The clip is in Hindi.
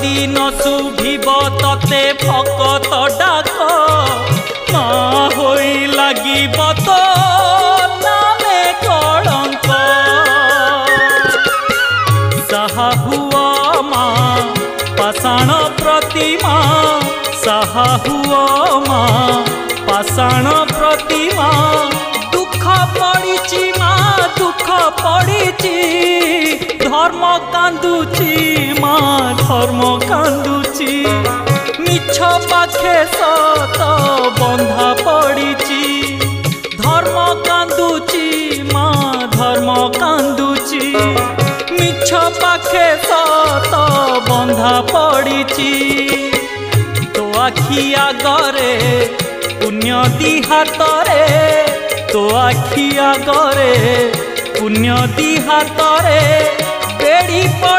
दिन शुभिब तते भकत डाक माँ होई लागिब तो नामे कलंक साहा हुआ माँ पाषाण प्रतिमा साहा हुआ माँ पाषाण प्रतिमा दुख पड़िची माँ दुख पड़िची धर्म कांदुची माँ धर्म कांदुची मिछ पाखे सत बंधा पड़िची धर्म कांदुची माँ धर्म कांदुची मिछ पाखे सत बंधा पड़िची तो आखि आगरे पुण्य दी हातरे तो आखि आगरे पुण्य दी हातरे बेड़ी